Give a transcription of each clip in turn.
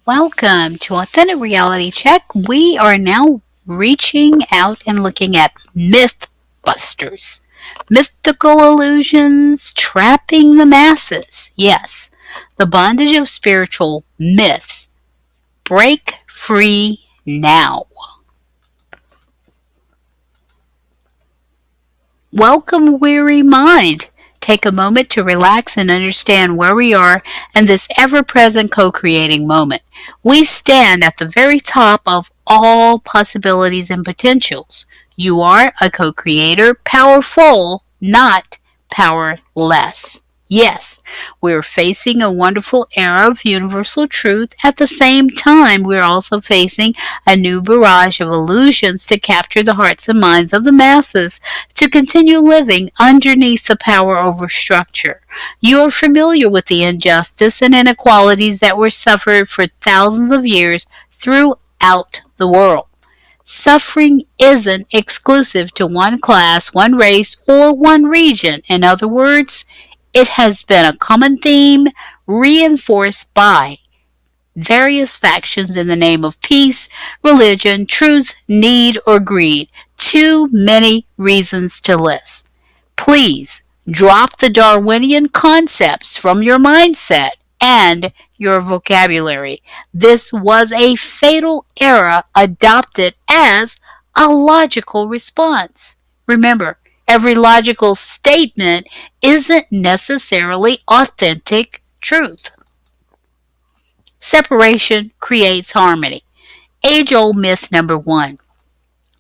Welcome to Authentic Reality Check. We are now reaching out and looking at myth busters, mythical illusions trapping the masses. Yes, the bondage of spiritual myths. Break free now. Welcome, weary mind. Take a moment to relax and understand where we are in this ever present co creating moment. We stand at the very top of all possibilities and potentials. You are a co creator, powerful, not powerless. Yes, we're facing a wonderful era of universal truth. At the same time, we're also facing a new barrage of illusions to capture the hearts and minds of the masses to continue living underneath the power over structure. You are familiar with the injustice and inequalities that were suffered for thousands of years throughout the world. Suffering isn't exclusive to one class, one race, or one region. In other words, it has been a common theme reinforced by various factions in the name of peace, religion, truth, need, or greed. Too many reasons to list. Please drop the Darwinian concepts from your mindset and your vocabulary. This was a fatal error adopted as a logical response. Remember, every logical statement isn't necessarily authentic truth. Separation creates harmony. Age old myth number one.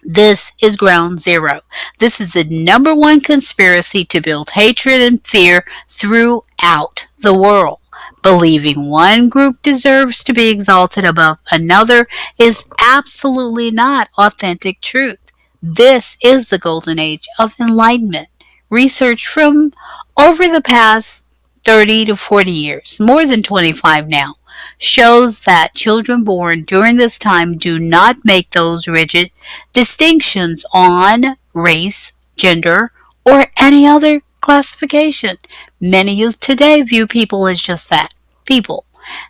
This is ground zero. This is the number one conspiracy to build hatred and fear throughout the world. Believing one group deserves to be exalted above another is absolutely not authentic truth. This is the golden age of enlightenment. Research from over the past 30 to 40 years, more than 25 now, shows that children born during this time do not make those rigid distinctions on race, gender, or any other classification. Many youth today view people as just that, people.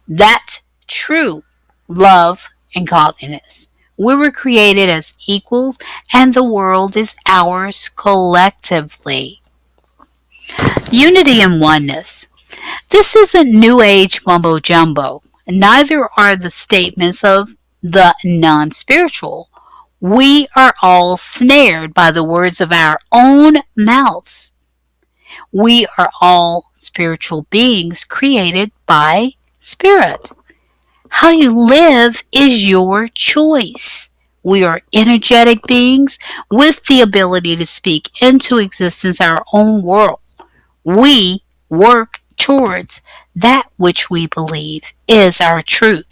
That's true love and godliness. We were created as equals, and the world is ours collectively. Unity and oneness. This isn't New Age mumbo jumbo. Neither are the statements of the non spiritual. We are all snared by the words of our own mouths. We are all spiritual beings created by spirit. How you live is your choice. We are energetic beings with the ability to speak into existence our own world. We work towards that which we believe is our truth.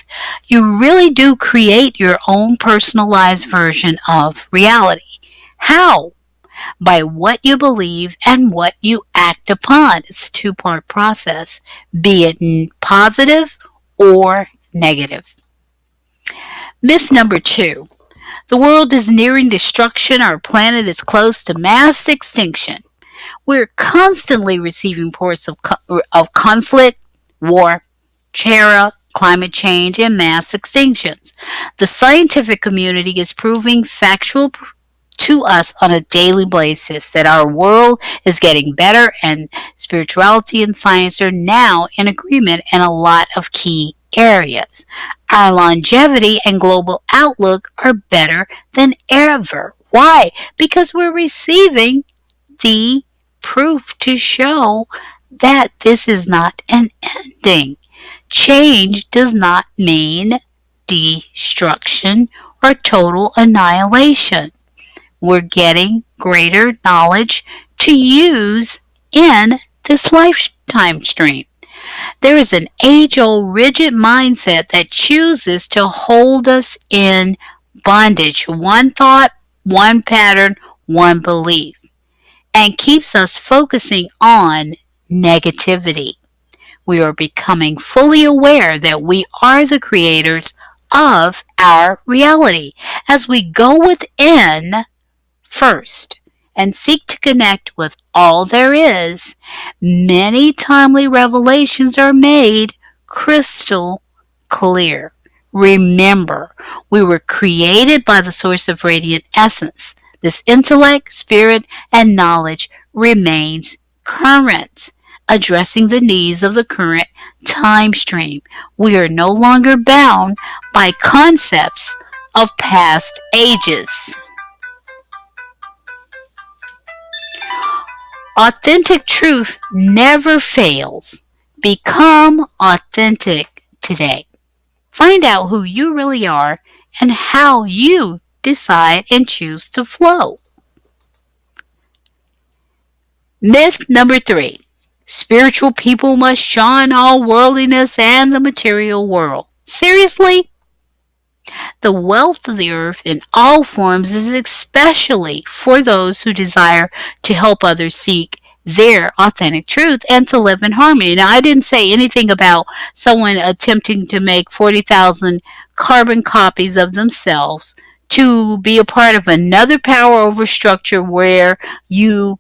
You really do create your own personalized version of reality. How? By what you believe and what you act upon. It's a two-part process, be it positive or negative. Myth number two. The world is nearing destruction. Our planet is close to mass extinction. We're constantly receiving reports of conflict, war, terror, climate change, and mass extinctions. The scientific community is proving factual to us on a daily basis that our world is getting better, and spirituality and science are now in agreement in a lot of key areas. Our longevity and global outlook are better than ever. Why? Because we're receiving the proof to show that this is not an ending. Change does not mean destruction or total annihilation. We're getting greater knowledge to use in this lifetime stream. There is an age-old rigid mindset that chooses to hold us in bondage. One thought, one pattern, one belief, and keeps us focusing on negativity. We are becoming fully aware that we are the creators of our reality. As we go within first and seek to connect with all there is, many timely revelations are made crystal clear. Remember, we were created by the source of radiant essence. This intellect, spirit, and knowledge remains current, addressing the needs of the current time stream. We are no longer bound by concepts of past ages. Authentic truth never fails. Become authentic today. Find out who you really are and how you decide and choose to flow. Myth number 3. Spiritual people must shun all worldliness and the material world. Seriously? The wealth of the earth in all forms is especially for those who desire to help others seek their authentic truth and to live in harmony. Now, I didn't say anything about someone attempting to make 40,000 carbon copies of themselves to be a part of another power over structure where you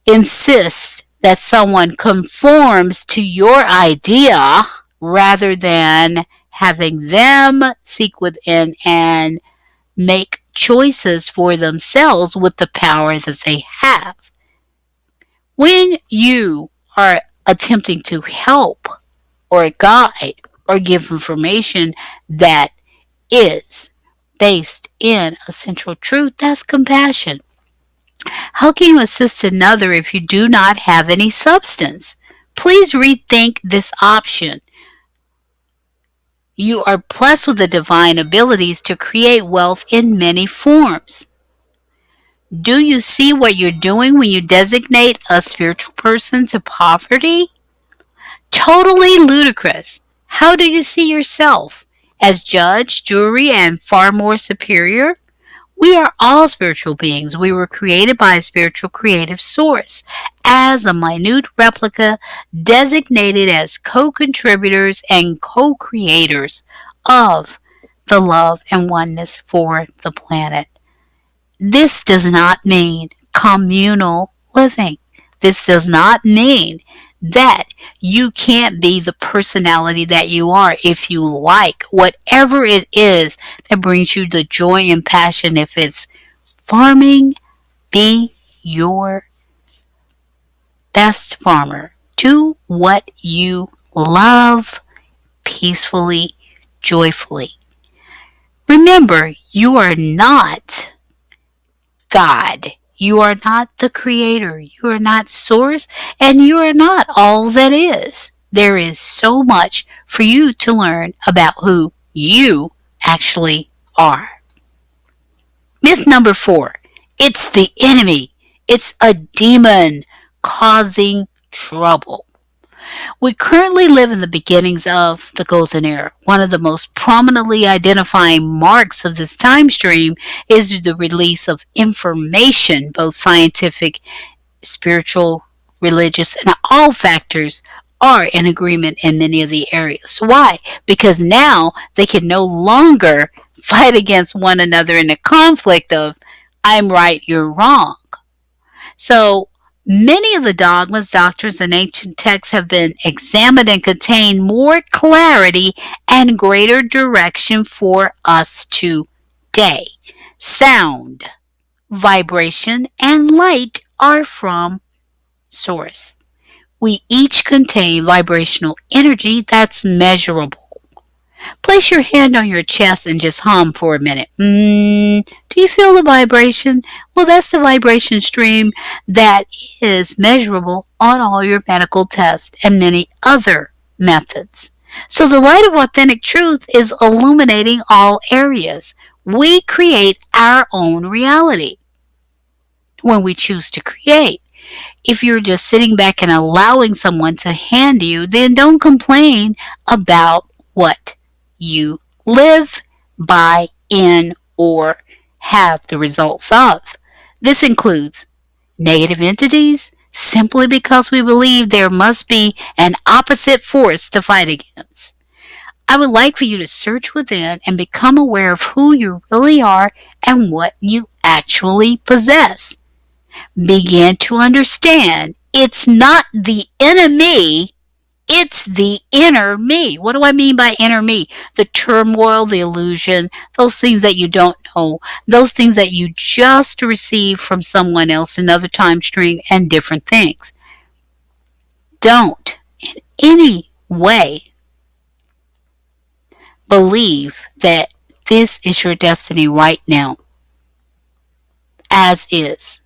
insist that someone conforms to your idea rather than having them seek within and make choices for themselves with the power that they have. When you are attempting to help or guide or give information that is based in a central truth, that's compassion. How can you assist another if you do not have any substance? Please rethink this option. You are blessed with the divine abilities to create wealth in many forms. Do you see what you're doing when you designate a spiritual person to poverty? Totally ludicrous. How do you see yourself? As judge, jury, and far more superior? We are all spiritual beings. We were created by a spiritual creative source as a minute replica designated as co-contributors and co-creators of the love and oneness for the planet. This does not mean communal living. This does not mean that you can't be the personality that you are if you like whatever it is that brings you the joy and passion. If it's farming, be your best farmer. Do what you love peacefully, joyfully. Remember, you are not God. You are not the creator. You are not source, and you are not all that is. There is so much for you to learn about who you actually are. Myth number 4. It's the enemy. It's a demon causing trouble. We currently live in the beginnings of the Golden Era. One of the most prominently identifying marks of this time stream is the release of information, both scientific, spiritual, religious, and all factors are in agreement in many of the areas. Why? Because now they can no longer fight against one another in a conflict of I'm right, you're wrong. So many of the dogmas, doctrines, and ancient texts have been examined and contain more clarity and greater direction for us today. Sound, vibration, and light are from source. We each contain vibrational energy that's measurable. Place your hand on your chest and just hum for a minute. Do you feel the vibration? Well, that's the vibration stream that is measurable on all your medical tests and many other methods. So the light of authentic truth is illuminating all areas. We create our own reality when we choose to create. If you're just sitting back and allowing someone to hand you, then don't complain about what you live by, in, or have the results of. This includes negative entities simply because we believe there must be an opposite force to fight against. I would like for you to search within and become aware of who you really are and what you actually possess. Begin to understand it's not the enemy, It's the inner me. What do I mean by inner me? The turmoil, the illusion, those things that you don't know, those things that you just received from someone else, another time string, and different things. Don't in any way believe that this is your destiny right now, as is.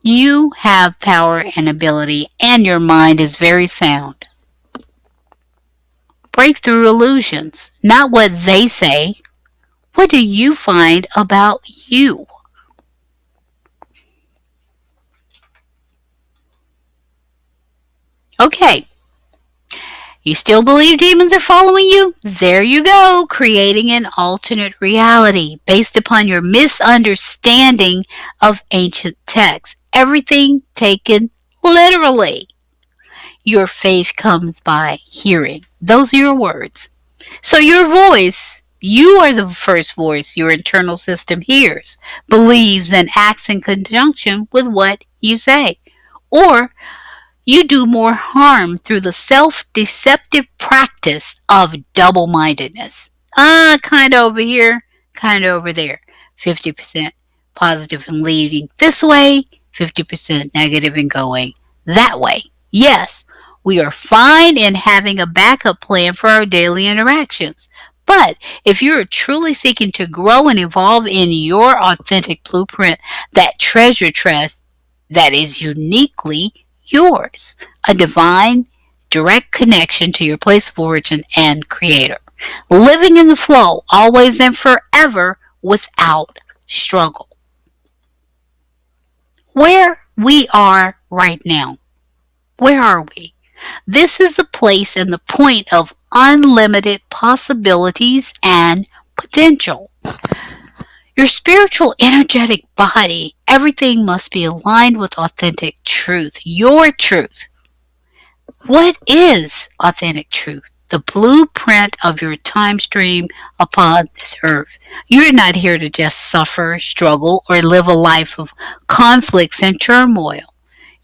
You have power and ability, and your mind is very sound. Break through illusions, not what they say. What do you find about you? Okay, you still believe demons are following you? There you go, creating an alternate reality based upon your misunderstanding of ancient texts. Everything taken literally. Your faith comes by hearing. Those are your words. So your voice, you are the first voice your internal system hears, believes, and acts in conjunction with what you say. Or you do more harm through the self-deceptive practice of double-mindedness. Kind of over here, kind of over there. 50% positive and leading this way, 50% negative and going that way. Yes, we are fine in having a backup plan for our daily interactions. But if you're truly seeking to grow and evolve in your authentic blueprint, that treasure chest that is uniquely yours, a divine, direct connection to your place of origin and creator, living in the flow, always and forever, without struggle. Where we are right now, where are we? This is the place and the point of unlimited possibilities and potential. Your spiritual, energetic body, everything must be aligned with authentic truth, your truth. What is authentic truth? The blueprint of your time stream upon this earth. You're not here to just suffer, struggle, or live a life of conflicts and turmoil.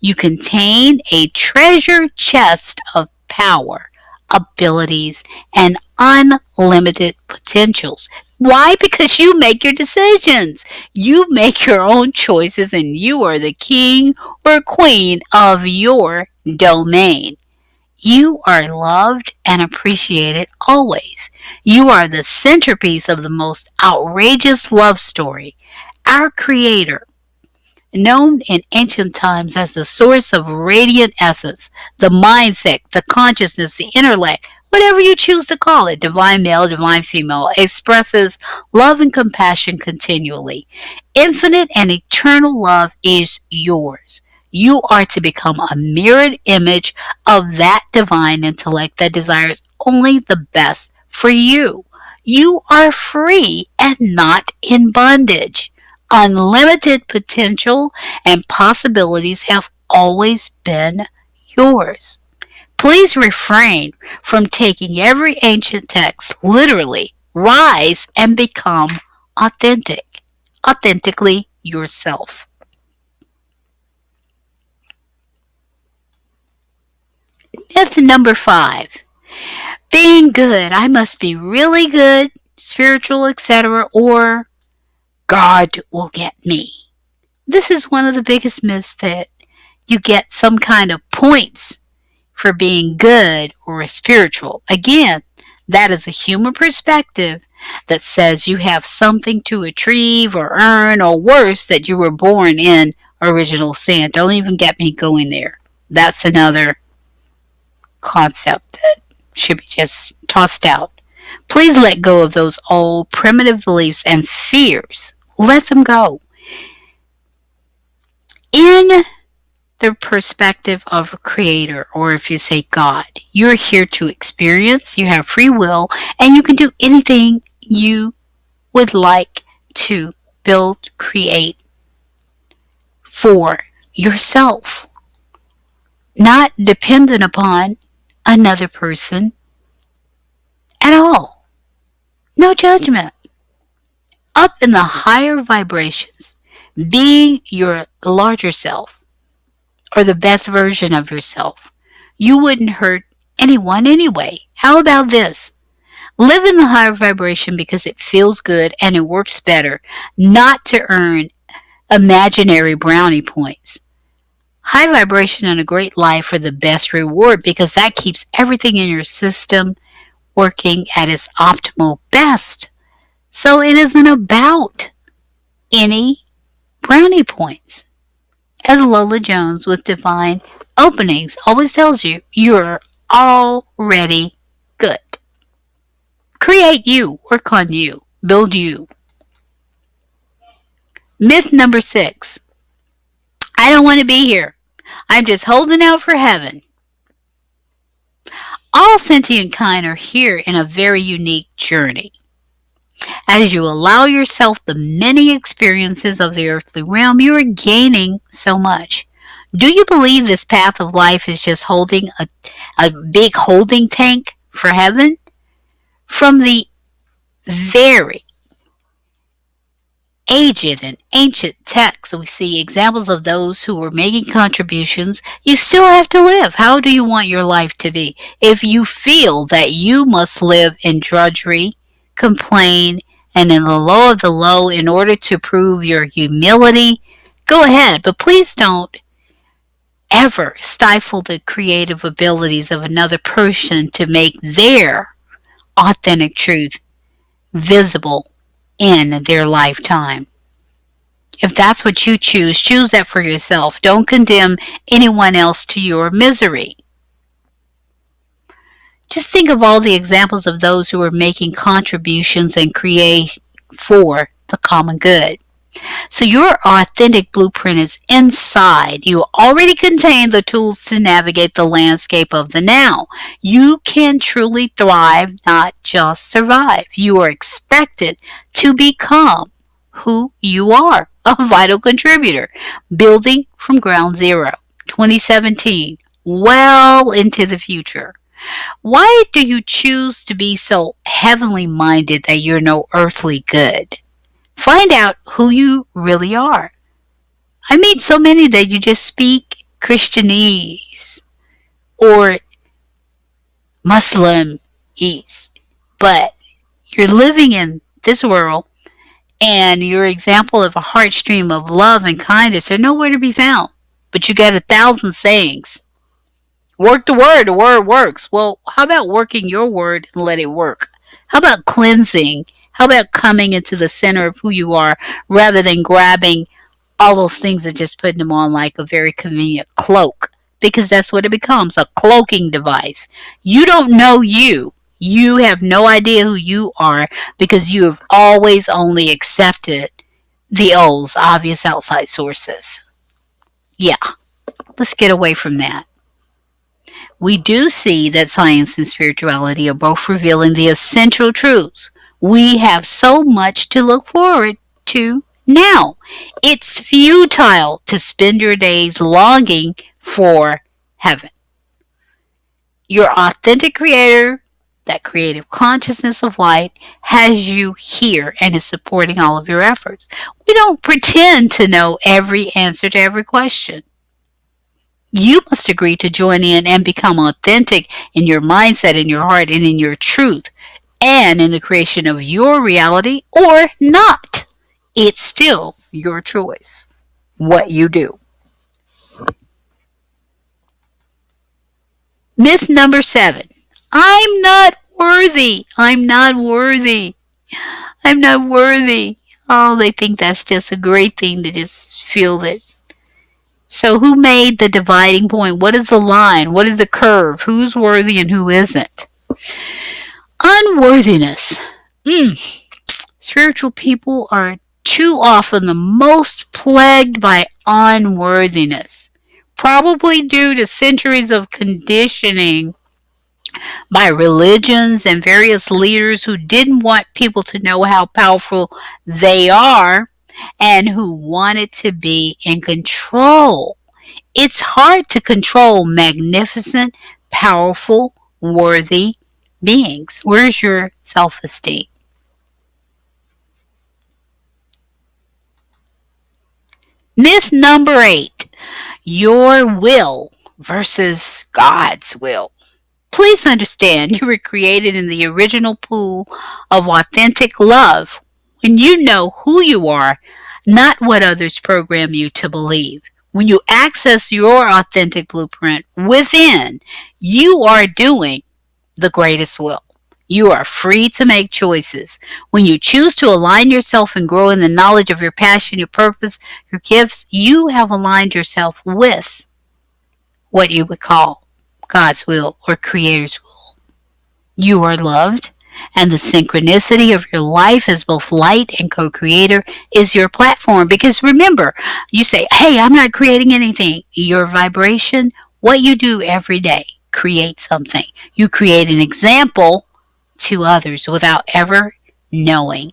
You contain a treasure chest of power, abilities, and unlimited potentials. Why? Because you make your decisions. You make your own choices, and you are the king or queen of your domain. You are loved and appreciated always. You are the centerpiece of the most outrageous love story. Our Creator, known in ancient times as the source of radiant essence, the mindset, the consciousness, the intellect, whatever you choose to call it, divine male, divine female, expresses love and compassion continually. Infinite and eternal love is yours. You are to become a mirrored image of that divine intellect that desires only the best for you. You are free and not in bondage. Unlimited potential and possibilities have always been yours. Please refrain from taking every ancient text literally. Rise and become authentic. Authentically yourself. Myth number 5. Being good. I must be really good, spiritual, etc., or God will get me. This is one of the biggest myths, that you get some kind of points for being good or spiritual. Again, that is a human perspective that says you have something to achieve or earn, or worse, that you were born in original sin. Don't even get me going there. That's another concept that should be just tossed out. Please let go of those old primitive beliefs and fears. Let them go. In the perspective of a creator, or if you say God, you're here to experience, you have free will, and you can do anything you would like to build, create for yourself, not dependent upon another person at all. No judgment. Up in the higher vibrations, being your larger self, or the best version of yourself, You wouldn't hurt anyone anyway. How about this? Live in the higher vibration because it feels good and it works better, not to earn imaginary brownie points. High vibration and a great life are the best reward because that keeps everything in your system working at its optimal best. So it isn't about any brownie points. As Lola Jones with Divine Openings always tells you, you're already good. Create you, work on you, build you. Myth number 6. I don't want to be here. I'm just holding out for heaven. All sentient kind are here in a very unique journey. As you allow yourself the many experiences of the earthly realm, you are gaining so much. Do you believe this path of life is just holding a big holding tank for heaven? From the very aged and ancient texts, we see examples of those who were making contributions. You still have to live. How do you want your life to be? If you feel that you must live in drudgery, complain, and in the low of the low in order to prove your humility, go ahead, but please don't ever stifle the creative abilities of another person to make their authentic truth visible in their lifetime. If that's what you choose that for yourself. Don't condemn anyone else to your misery. Just think of all the examples of those who are making contributions and create for the common good. So your authentic blueprint is inside. You already contain the tools to navigate the landscape of the now. You can truly thrive, not just survive. You are expected to become who you are, a vital contributor, building from ground zero. 2017, well into the future. Why do you choose to be so heavenly minded that you're no earthly good? Find out who you really are. I meet so many that you just speak Christianese or Muslimese, but you're living in this world and your example of a heartstream of love and kindness are nowhere to be found. But you got 1,000 sayings. Work the word works. Well, how about working your word and let it work? How about cleansing? How about coming into the center of who you are rather than grabbing all those things and just putting them on like a very convenient cloak? Because that's what it becomes, a cloaking device. You don't know you. You have no idea who you are because you have always only accepted the old obvious outside sources. Yeah, let's get away from that. We do see that science and spirituality are both revealing the essential truths. We have so much to look forward to now. It's futile to spend your days longing for heaven. Your authentic creator, that creative consciousness of light, has you here and is supporting all of your efforts. We don't pretend to know every answer to every question. You must agree to join in and become authentic in your mindset, in your heart, and in your truth, and in the creation of your reality or not. It's still your choice what you do. Myth number 7. I'm not worthy. I'm not worthy. I'm not worthy. Oh, they think that's just a great thing to just feel that. So who made the dividing point? What is the line? What is the curve? Who's worthy and who isn't? Unworthiness. Spiritual people are too often the most plagued by unworthiness, probably due to centuries of conditioning by religions and various leaders who didn't want people to know how powerful they are and who wanted to be in control. It's hard to control magnificent, powerful, worthy beings. Where's your self-esteem? Myth number 8. Your will versus God's will. Please understand you were created in the original pool of authentic love when you know who you are, not what others program you to believe. When you access your authentic blueprint within, you are doing the greatest will. You are free to make choices. When you choose to align yourself and grow in the knowledge of your passion, your purpose, your gifts, you have aligned yourself with what you would call God's will or Creator's will. You are loved, and the synchronicity of your life as both light and co creator is your platform. Because remember, you say, hey, I'm not creating anything. Your vibration, what you do every day, creates something. You create an example to others without ever knowing.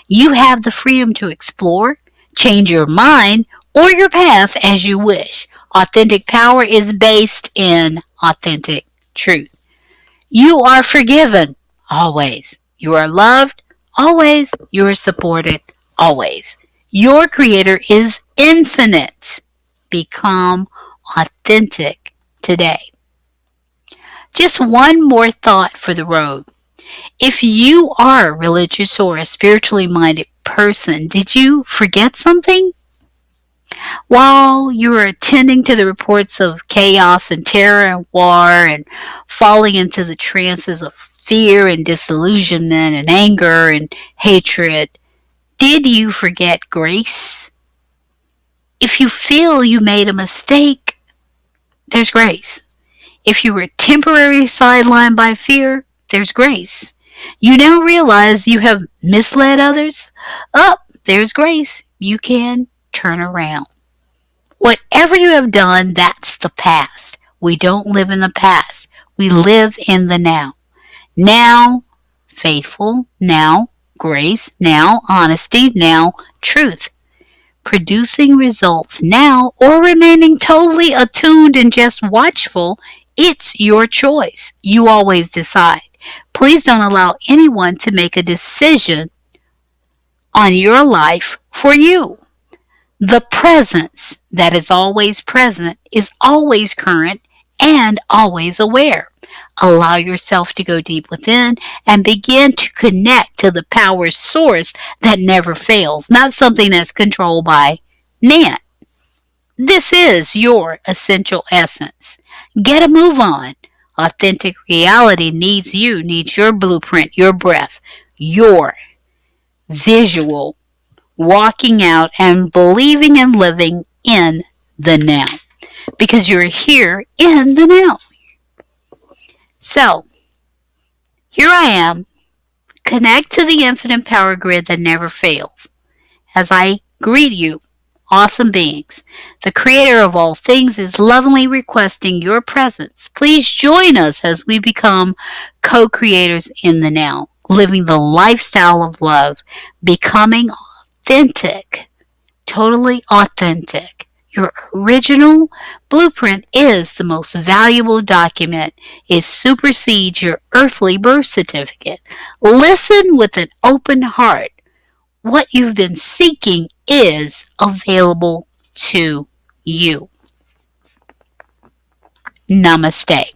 You have the freedom to explore, change your mind, or your path as you wish. Authentic power is based in authentic truth. You are forgiven always. You are loved always. You are supported always. Your creator is infinite. Become authentic today. Just one more thought for the road. If you are a religious or a spiritually minded person, did you forget something? While you were attending to the reports of chaos and terror and war and falling into the trances of fear and disillusionment and anger and hatred, did you forget grace? If you feel you made a mistake, there's grace. If you were temporarily sidelined by fear, there's grace. You now realize you have misled others? There's grace. You can turn around. Whatever you have done, that's the past. We don't live in the past. We live in the now. Now, faithful. Now, grace. Now, honesty. Now, truth. Producing results now or remaining totally attuned and just watchful, it's your choice. You always decide. Please don't allow anyone to make a decision on your life for you. The presence that is always present is always current and always aware. Allow yourself to go deep within and begin to connect to the power source that never fails, not something that's controlled by man. This is your essential essence. Get a move on. Authentic reality needs you, needs your blueprint, your breath, your visual walking out and believing and living in the now. Because you're here in the now. So, here I am. Connect to the infinite power grid that never fails. As I greet you, awesome beings, the creator of all things is lovingly requesting your presence. Please join us as we become co-creators in the now, living the lifestyle of love, becoming authentic, totally authentic. Your original blueprint is the most valuable document. It supersedes your earthly birth certificate. Listen with an open heart. What you've been seeking is available to you. Namaste.